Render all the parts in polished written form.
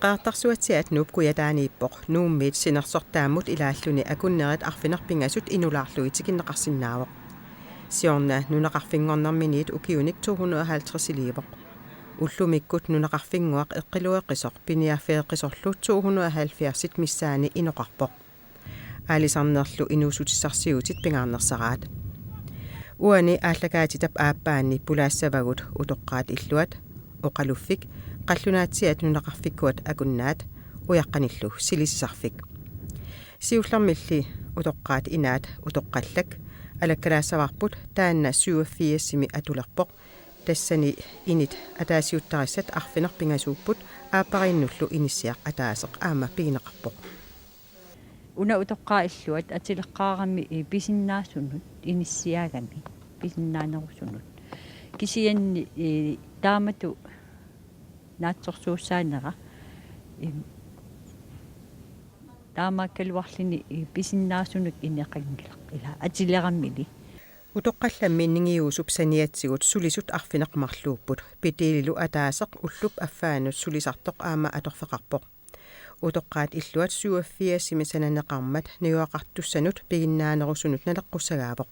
qaartarsuatiat nuupkuyataaniippoq nuummiit sinersortaammut ilaalluni akunnerit arfinerpingasut inulaarluitikinneqarsinnaavoq siorna nunaqarfingornerminiit ukiunik 250 iliivoq ullumikkut nunaqarfinguaq eqqilueqqisoq piniaffeeqqisorlu 270 missaani inoqarpoq aalisarnerlu inuusutissarsiutit pingaarnersaraat uani ааллакаатитап ааппаанни пулаассавагут утоққаат иллуат оқалуффик қаллунааtsiat нунақарфиккуат акуннаат уяққаниллу силиссарфик сиуллармилли утоққаат инаат утоққаллак алаккалаассаварпут таанна 87-сими атулерпоқ тассани инит атаасиуттариссат арфинерпингасууппут ааппариннуллу иниссиақ атаасеқ аама пигинеқарпоқ уна утоққаа иллуат атилеққаарамми писиннаассунут иниссиаагами писиннаанерусунут кисианни таамату наатсорсууссаанера таамааккалуарлини писиннаассунут инеқангилақ ила атилераммили утоққалламми нингиуусуп саниатсигут сулисут арфинеқмарлууппут питиилилу атаасеқ уллуп аффаанут сулисартоқ аама аторфеқарпоқ утоққаат иллуат 87-сими сананеқармат ниуақартуссанут пигиннаанерусунут налеққуссагаавоқ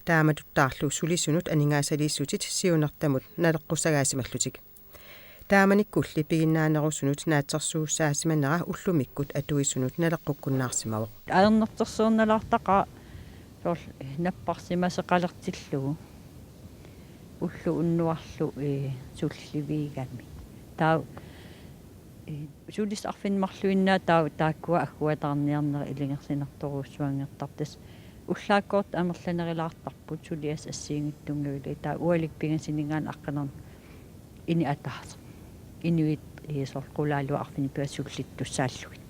тааматуттаарлу сулисунут анингаасалииссутит сиунертамут налеққуссагаасималлутик тааманиккулли пигиннаанерусунут наатсерсууссаасиманера уллумиккут атуисунут налеққуккуннаарсимавоқ аернертэрсуурналаартаqa соор наппарсимасеқалертиллугу уллу уннуарлу сулливигами таа сулис арфинмарлуиннаа тааккуа аггуатаарниарнери илингерсинарторуussуангертартас уллааккоорт амерланерилаартарпут сулиас ассиингиттунгавили таа уалик пигасинингаан аққанер ини атаас инуит сорқулаалу арфини пиассуллиттуссааллугит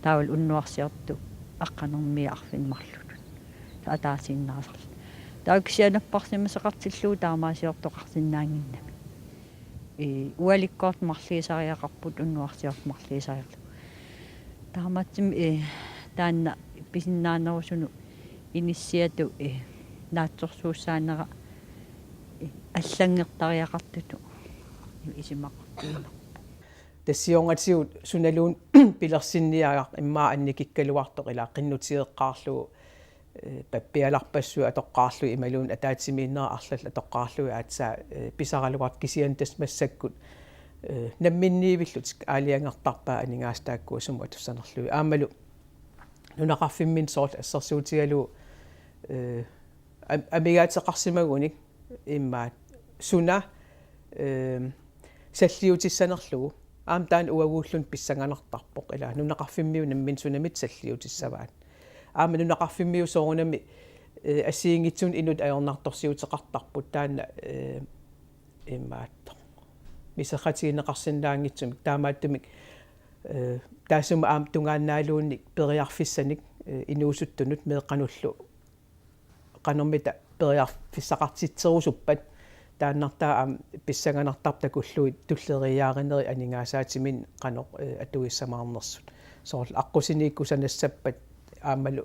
таавал уннуарсиарту аққанерми арфинмарлут таатаасиннаасарл тааксианаппарсимасеқартиллуу таамаасиортоқарсинаангиннами уаликкоорт марлиисариақарпут уннуарсиорт марлиисариарлу таамаатсим таанна писиннаанерусуну иниссиату наатсорсууссаанера аллангертариақартуту исимақартуина тассионгатсиут суналуун пилерсинниагаақ иммаа анникиккалуартоқ ила қиннутиеққаарлу паппиаларпассуа атоққаарлу ималуун атаатсимииннера арлал атоққаарлуи аатсаа писаралуарт кисиан тасмассаккут намминниивиллутик аалиангертарпаа анингаастааккуа суму атуссанерлуи аамалу нунақарфиммин соорл ассерсуутигалу амигаатеқарсимагуник иммаат суна саллиутиссанерлугу аам таан уагууллун писсанганертарпоқ ила нунақарфиммиу наммин сунамит саллиутиссаваат аама нунақарфиммиу соорунами ассиингитсун инут аёрнарторсиутеқартарпут таана иммаатто мисеқатигинеқарсинаангитсумик таамааттумик таасума аам тунгааннаалуунник периарфиссаник инуусуттунут меэқануллу qanэрмита периарфиссақартитсерусуппат тааннартаа аам писсаганартартакуллуит туллериааринери анингаасаатимин qanoq атуиссамаарнерсут соорл аққусиниккусанассаппат аамалу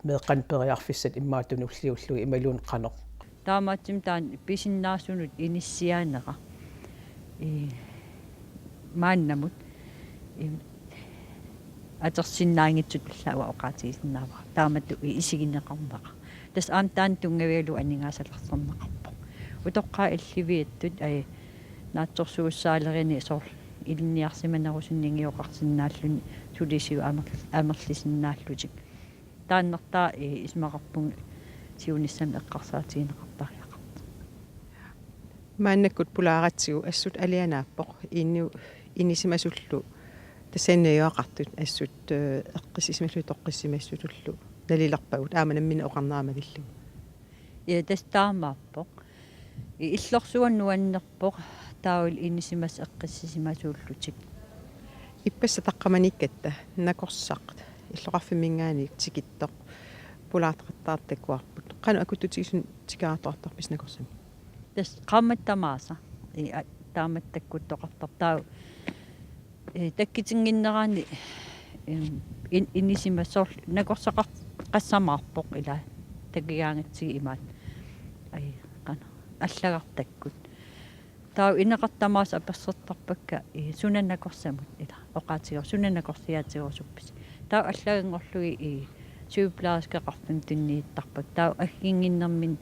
меэқан периарфиссат иммаатуну уллиуллуи ималуун qanoq таамаатсим таан писиннаассунут иниссиаанера мааннамут атерсиннаангитсут ллава оқаатигисиннаава тааматту исигиннеқарнаqa тас аам таан тунгавиалу анингаасалерсернеқарпо утоққаа илливиаттут ай наатсорсууссаалерини соор илниарсиманерусиннингиоқарсинааллуни сулисиу амерлисиннааллутик тааннертаа исмақарпун сиунissam эққарсаатигинеқартариақарт мааннаккут пулааратсигу ассут алианааппоқ инну инисимасуллу тассаанниоақартут ассут эққисисмаллу тоққиссимассутуллу налилерпагут ааманаммина оқарнаамалиллу тастаамааппоқ иллорсуаннуаннерпоқ таавил инисимас эққиссисимасууллутик иппасса таққаманиккатта накорсаақт иллоқарфиммингааник тикиттоқ пулаартақаттаартаккуарпут қану акуттутигисун тикаартоартарпис накорсами тас қамматтамааса тааматтаккуттоқартар таа таккитингиннераани инисимассоор накорсақар qassamaarpoq ila takigaangitsigi imaat ai qana аллагартаккут таа инеқартамаас аперсертарпакка сунаннакорсамут ила oqaatigur sunanaqorsiaatigorsuppas taa аллагингорлуги и сюблааскеқарфим туннииттарпак таа аггингиннэрмин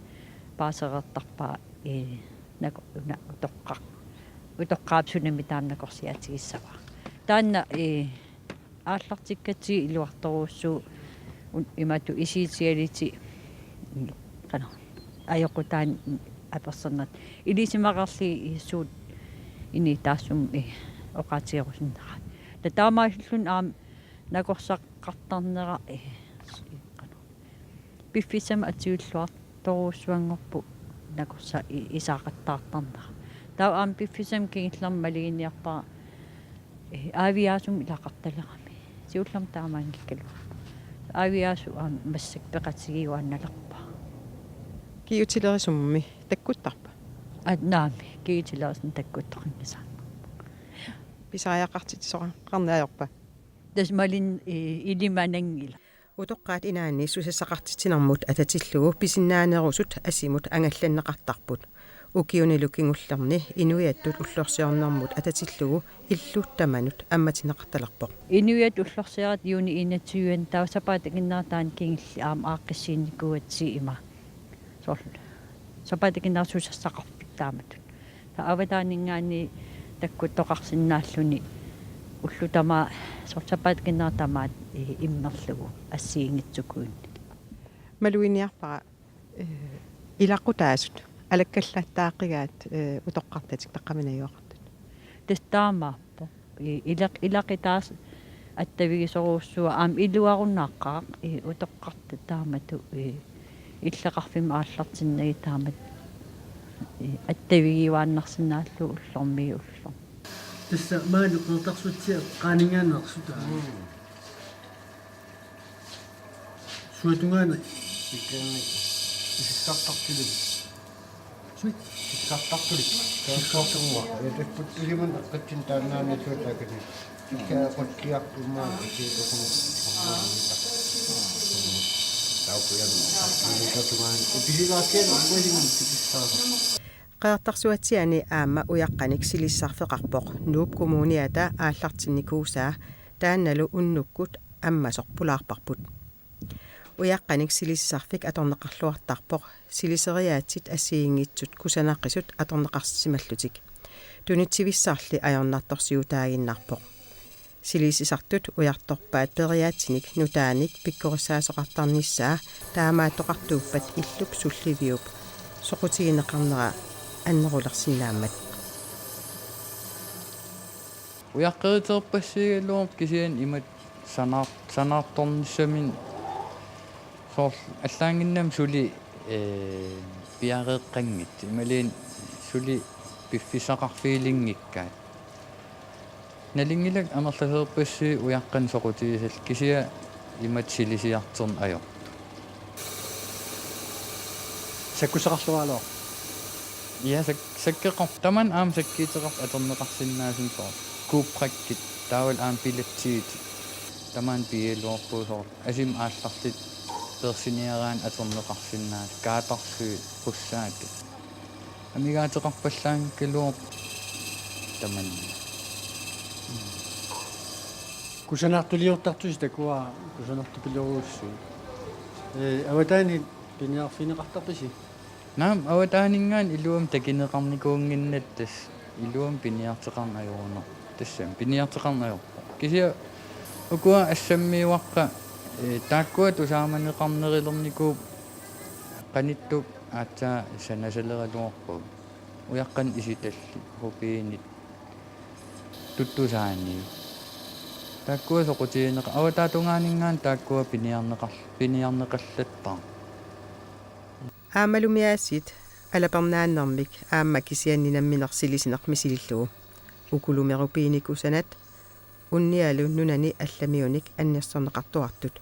паасереэртарпаа накуна утоққаап сунами таамнақорсиатигиссава таанна ааллартиккати илуарторууссуу имату исиитиалити кана аёқутаан аперсоннат илисимақарли иссуут ини таассум оqaatigerusиннера татаамааллун аам накорсаққартарнера кана пиффисам атиуллуарторууссуангорпу накорса исаақаттаартарнера таа аам пиффисам кингиллэрмалигиниарпаа авиасум илақарталерами сиуллам таамаангиккалу авиасу аам массакпеқатигиуанналерпа Kiiutilerisummi takkuttarpa. наами киитилаасн таккуттоқингаса Pisaajaqartitisoqa qarniajorpa. тас малин илиманангила Utoqqaat inaanni susassaqartitinermut atatillugu pisinnaanерусут асимут ангалланнеқартарпут. Ukiunilukingullerni inuiattut ullorsiornermut atatillugu illuuttamanut ammatинеқарталерпоқ. инуят уллорсиарат юни инатсуюан таусапаат киннаартаан кингилли аам ааққиссиинникуатси има сорл сапаат киннаарсусассақарпит тааматут та аватаанингаани таккуттоқарсинааллуни уллутама сортапаат киннаартамаат иммерлугу ассиингитсукуунни Maluiniarpara ilaqutaasut alakkallattaaqqigaat utoqqartatik taqqaminajuaqartut. тестаамаарпо илақитаас аттавигисоруussua аам илуаруннааққаа утоққарта таамату иллеқарфим ааллартиннаги таамат аттавигивааннарсинааллу уллормиги уллор тасса маалу qertarsutia qaaningaannersuta суатунгаана иккаани исиккартартулу исиккартартулу кааққартуа этэппут илиман аққатсин таанаани суутаакани иккаақоттиарпумаа икиикокун Qeertarsuatiani aamma uyaqqanik silissarfeqarpoq nuup kommuniata aallartinnikuusaa taannalu unnukkut ammasorpulaarparput. Uyaqqanik silissarfik atorneqarluartarpoq siliseriaatsit assiingitsut kusanaqisut atorneqarsimallutik. Tunitsivissarli ajornartorsiutaaginnarpoq. Silisisartut ujartorpaat periaatinik nutaanik pikkorissaasoqartarnissaa taamaattoqartuuppat illup sulliviup soqutigineqarnera аннерулерсинаамат уяққерiterpassiгалуум кисиан имат санаарторнссамин соор аллаангиннам сули пиареэққангит ималиин сули пиффисақарфиилингиккаат налингилак амерласерпасси уяққан соқутигисал кисиа имат силисиартерн аё саккусақарлуаалоо Ja, sakkeqor taman aam sakkiiteqarp aterneqarsinnaasun soo kuuprakkit taawal aam pilatsiit taman piiluorpuusoor asim aallartit persiniaraan aterneqarsinnaas kaatarsuit pussaat amigaateqarpallaan kaluup taman кусанартулиортартус такуа кусанартупилеруусси аватаани пиниарфинеқартарписи naam awataaningaan iluum takineqarnikuunginnattas iluum piniarteqarn ajuruner tassam piniarteqarn ajorpo kisia ukua assammiuaqqa taakkuat usaamaneqarnerilerniku qanittup aatsaa sanasaleраluorpu uyaqqan isitalli hupiinit tuttusaani taakkua soqutiineqa awataatungaanингаан taakkua piniarneqallattaa Aamalumiaasit alaparnaannermik aamma kisianninamminersilisinermisilillugu ukulumerupiinikusanat unnialu nunani allamiunik anniarsorneqartuartut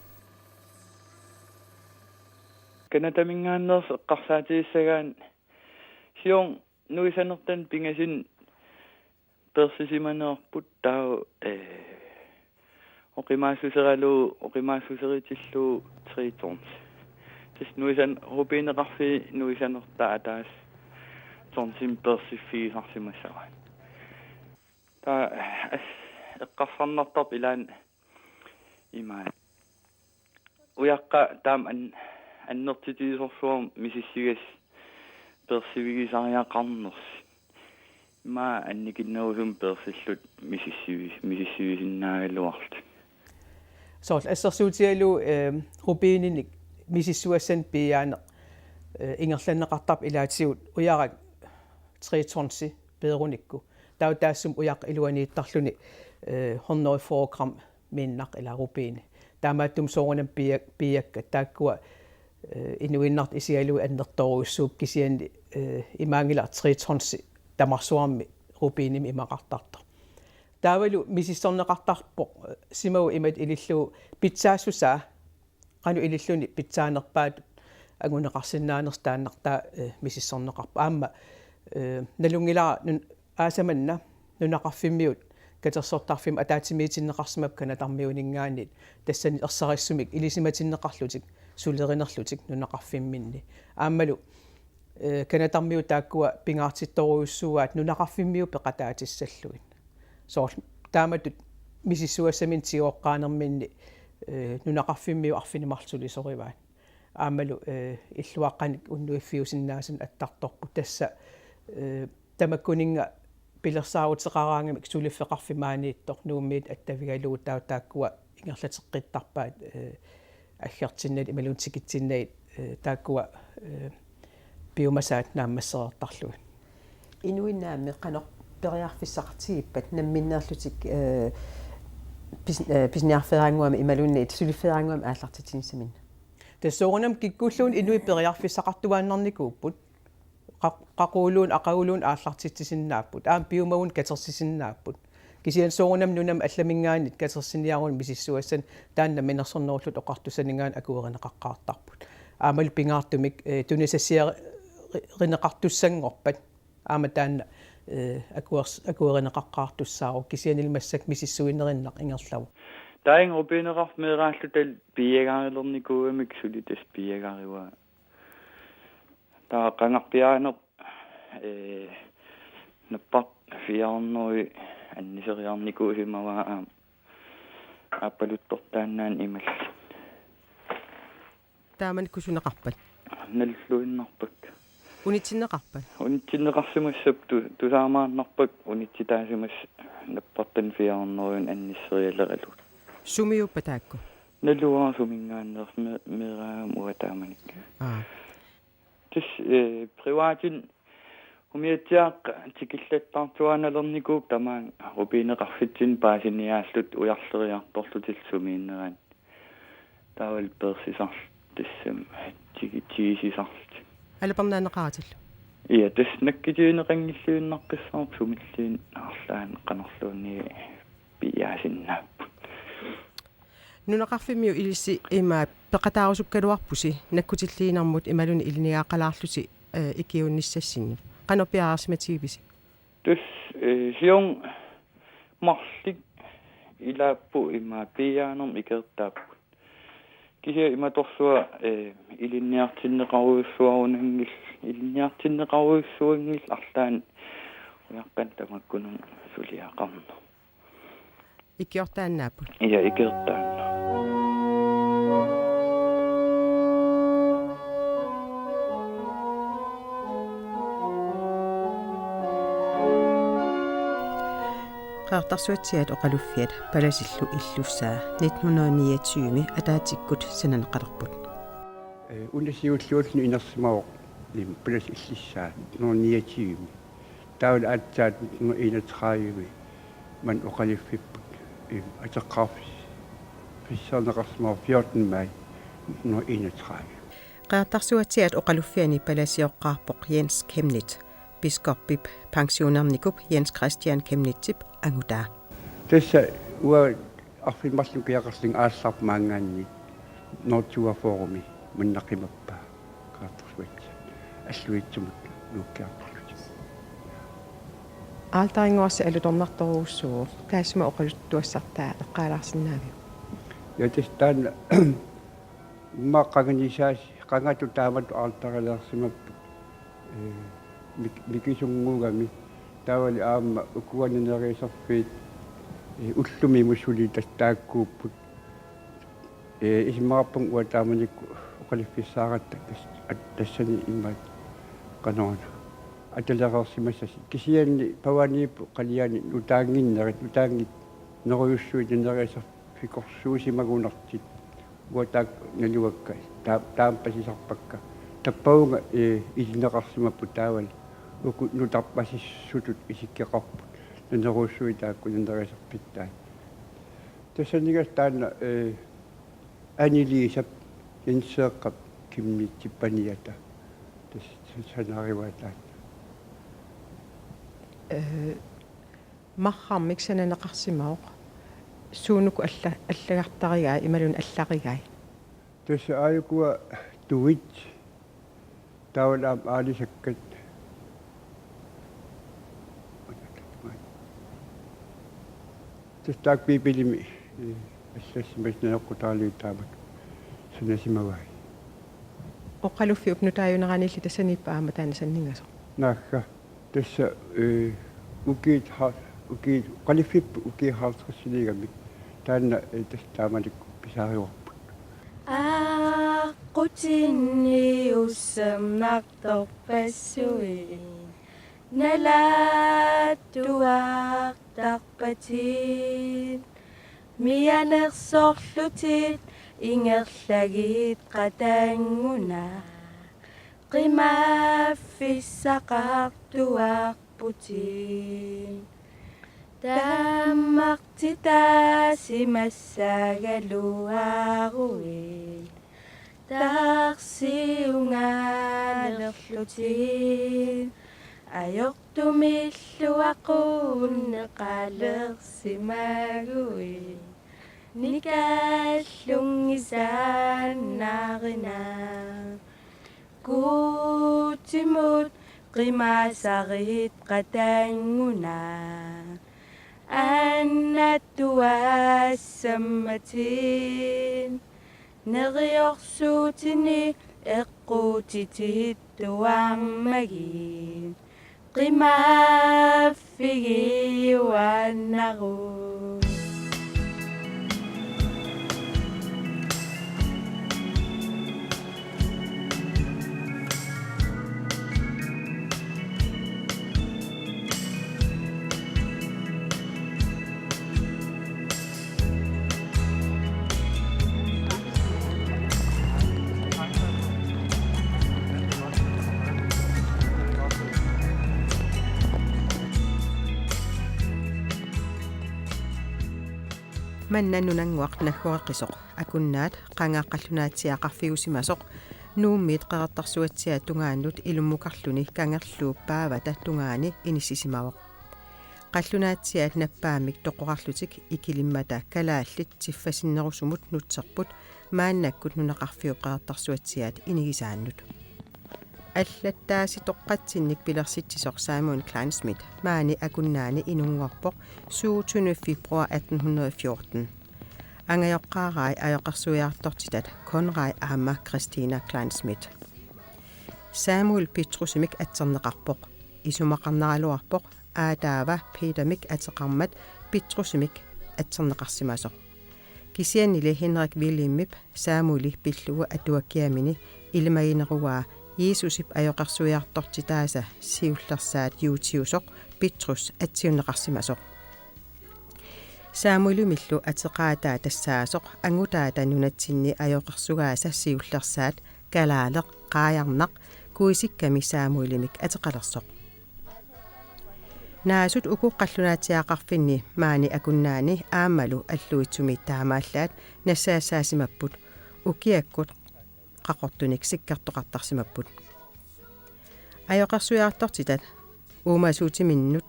канатамингааннерс эққарсаатииссагаан сион нуисанертан пингасин персисиманеерпут таа оқимаассусеритиллу триторнс nuisan rupiineqarfi nuisanertaa taas tornsim persiffiisarsimassava ta eqqarfarnartarp ilaan imaa uyaqqa taam annertitiisorluum mississigas persivigisariaqarners ima annikinnerusum persillut mississivisinnaagaluarlut soorl assersuutialu rubiininik misissuassan piaane ingerlanneqartarp ilaatigut uyarak 3 peerunikku taassum uyaq iluaniittarluni 100 gram minnaq ila rubiini taamaattum soorunam piakka taakkua inuinnart isialu annertoruussuup kisiani imaangila 3 tamarsuarmi rubiinim imaqartarta taavalu misissorneqartarpoq simau imat ilillu pitsaassusaa qanu ililluni pitsaanerpaat aguneqarsinnaanerс taannartaa misissorneqarpa aamma nalungilaa aasamanna nunaqarfimmiut katersortarfim ataatimiitinneqarsimap kanatarmiuningaanit tassani ersarisumik ilisimatinneqarlutik sulerinerlutik nunaqarfimminni aammalu kanatarmiu taakkua pingaartittoruussuaat nunaqarfimmiu peqataatissallugin soor taamatut misissuassamin tiooqqaanerminni nunaqarfimmiu arfinimarsulisorivaat aammalu illuaqqanik unnuiffiusinnaasan attartorpu tassa tamakkuninga pilersaarutseqaraangamik suliffeqarfimaaniittor nuummiit attavigaluutaau taakkua ingerlateqqittarpaat аггартиннат ималуутикитсиннаит тааккуа биомасаат нааммассерертарлугит инуиннаами qanoq periarfissaqartigippat namminneerlutik pisniarferaanguami imalunniit suliferaanguami aallartitinissamin тассоорунам киккууллуун инуи периарфиссақартуааннарникууппут qaquluun aqaguluun ааллартитсисиннааппут аам биумагун катерсисиннааппут кисиан соорунам нунам алламингаанит катерсиниарун мисиссуассан таанна минерсорнеруллут оқартусанингаан акуеринеқаққаартарпут аамал пингаартумик тунисассиаринеқартуссангорпат аама таанна акуеринеқаққаартуссаару кисианилмассак мисиссуинериннақ ингерлаву таин рубинеқарф меерааллутал пиягаарилерникууамик сулитас пиягариуа таа қангартиаанеқ наппақ фиарнуи аннисериарникуусимаваа аппалуттортааннаан имал тааман кусунеқарпат наллуиннарпак унитсиннеқарсимассап тусаамааннарпак унитситаасимас наппартан фиарнуин анниссериалералут сумиуппа таакку наллуаасумингааннерс мераам уатааманик тис приватин умиатсаақ тикиллаттартуаналерникууп тамаан рубинеқарфитсин паасиниааллут уярлериарторлутиллсумииннерaan таавал персисар тассам тигитсисарлут алапарнаанеқаратилл ия тас наккитиинеқангиллуиннарписсаарп сумиллиин аарлаан қанерлуунни пиаасиннаап нунеқарфимиу илисси имаа пеқатаарусуккалуарпуси наккутиллиинармут ималуни илниаақалаарлути икиунниссассинни qanoppiaarsimatигиписи тус сион марлик илааппу имаа пиаанерм икертааппут кися иматорсуа илинниартиннеқаруйуссуарунангил илинниартиннеқаруйуссуангил арлаан уяққан тамаккунун сулиақарна икиортааннааппут ия икертаанна qaartarsuatsiat oqaluffiat palasillu illussaa 1929 ataatikkut sananaqalerput унасиуллуулни инерсимао им плас иллиссаа нуниатигими таул аатсаат ну инатрааюми ман оқалиффиппут им атеққарфис фиссаарнеқарсимаа 14 май ну инатрааю qaartarsuatsiat oqaluffiani palasiоqqaarpoq Jens Kemnit biskoppip pensionernikup Jens Christian Kemnitsip angutaa тасса уа арфиммарлу киақарлин аалларп маангаанни нортуа форуми маннақимаппа qaartarsuatsi аллуитсумут нуккаарлут аалтарингуарси алуторнарторуussuu таасма оқалуттуассартаа эққалаарсинаави ятистаан ма қаганисаас қангату таамату аалтаралерсимаппу микисунгуугами таавали аама укуанинерисарфиит ullumi musuli tastaakkuupput isimarapun uataamanikku oqaliffissaaratta tassani immaat qanoona ataleqersimassasi kisianni pavaniippu qaliani utaangit neruyussuit neriasar fikorsuusimagunartit uataak naluakka taampasisarpakka tappaunga ilineqarsimappu taaval uku nutarpasissutut isikkeqarput nanerussuitaakku neriasarpittaat tassanigas taanna aniliisap yanseeqqap kimmiitsippaniata sanariwaataat marramik sananaqarsimauq suunuku allagartarigaa imalun allarigai tassa aayukua tuit taawalaam aalisakkat tastaakpiipilimi ассассимаснеэккутаалиутаамак санасимавай oqaluffi upnutaayuneranilli tassaniippaama taana sanningaso наакка тасса укиит қалиффип укиит хаалтерсилигамик таанна тастаамаликку писаариорпут aqutinni ussamnaqtorpassui nalaattuaqtarpatiin mianersorlutit ingerlagit qataanguna qimaffissaqartuarputin taammartitaasimassagaluaaruit taqsiunganerlutin ajortumilluaqunneqalersimaguit nikallungisaannarina kuutimut qimasarit qataanguna annattuaassammatin neriorsuutini eqquutitittuammagin qimaffigiuannaruut маннаннунангуақ наггуаққисоқ акуннаат қангааққаллунаатсиақарфигусимасоқ нууммиит қеқартарсуатсиа тунгааннут илуммукарлуни кангерлууппаавата тунгаани иниссисимавоқ қаллунаатсиаат наппаамик тоқоқарлутик икилиммата калааллит тиффасиннерусумут нутсерпут мааннаккут нунақарфиу қеқартарсуатсиаат инигисааннут аллаттааси тоққатсинник пилерситсисоқ Simon Klein-Smith маани акуннаани инунгорпоқ 27. februar 1814 ангайоққаарай аёқарсуиартортитат Conrad Amma Christina Klein-Smith Samuel Petrusmik атсернеқарпоқ исумақарнералуарпоқ аатаава Petermik атеқармат Petrusmik атсернеқарсимасоқ кисианнили Henrik Williamip Samueli пиллуга атуаккиамини илмаинеруаа Jesusip ajoqarsuiartortitaasa siullersaat juutiusoq Petrus atsiunneqarsimasoq Samuelumillu ateqaataa tassaasoq angutaata nunatsinni ajoqarsugaasa siullersaat kalaaleq qaajarnaq kuisikkami Samuelimik ateqalersoq naasut ukuqqallunaatiaqarfinni maani akunnaani aammalu alluitsumi taamaallaat nassaasaasimapput ukiakkut qaqortunik sikkartoqartarsimapput ajoqarsuiartortitat uumasuutiminnut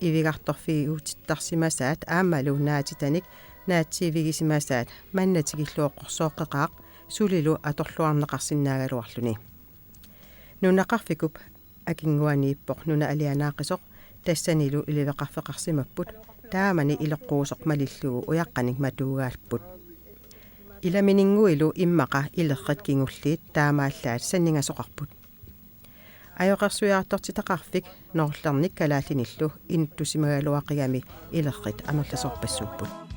ivigartorfiiguutittarsimasaat aammalu naatitanik naatsiivigisimasaat mannatikilluoqqorsooqqeqaaq sulilu atorluarneqarsinnaagaluarluni nunaqarfikup akinguaniippoq nuna alianaaqisoq tassanilu iliveqarfeqarsimapput taamani ileqquusoq malillugu uyaqqanik matuugaalput ilamininguilu immaqa ilerrat kingulliit taamaallaat sanningasoqarput Ajoqarsuiartortitaqarfik norlarnik kalaallinillu inuttusimagalluaqigami ilerrit amerlasorpassuupput.